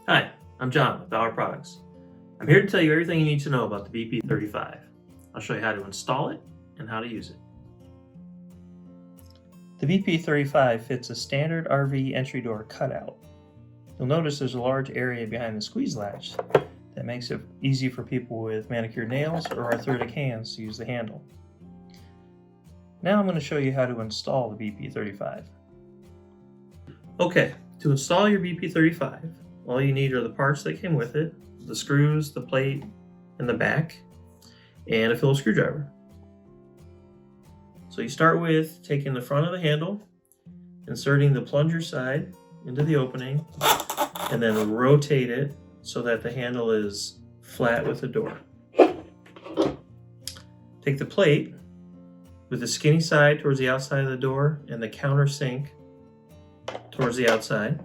Hi, I'm John with Bauer Products. I'm here to tell you everything you need to know about the BP-35. I'll show you how to install it and how to use it. The BP-35 fits a standard RV entry door cutout. You'll notice there's a large area behind the squeeze latch that makes it easy for people with manicured nails or arthritic hands to use the handle. Now I'm going to show you how to install the BP-35. Okay, to install your BP-35, all you need are the parts that came with it, the screws, the plate, and the back, and a Phillips screwdriver. So you start with taking the front of the handle, inserting the plunger side into the opening, and then rotate it so that the handle is flat with the door. Take the plate with the skinny side towards the outside of the door and the countersink towards the outside,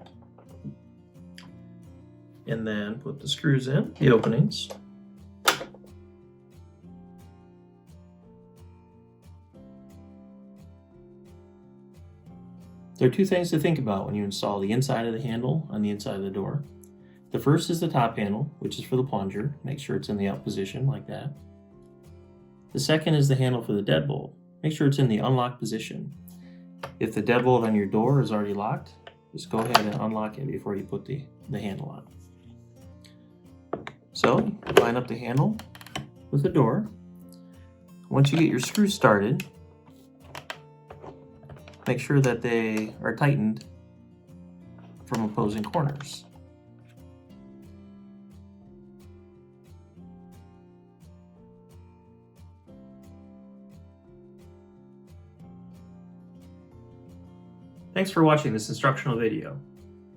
and then put the screws in the openings. There are two things to think about when you install the inside of the handle on the inside of the door. The first is the top handle, which is for the plunger. Make sure it's in the out position like that. The second is the handle for the deadbolt. Make sure it's in the unlocked position. If the deadbolt on your door is already locked, just go ahead and unlock it before you put the handle on. So, line up the handle with the door. Once you get your screws started, make sure that they are tightened from opposing corners. Thanks for watching this instructional video.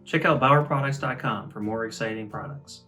Check out BauerProducts.com for more exciting products.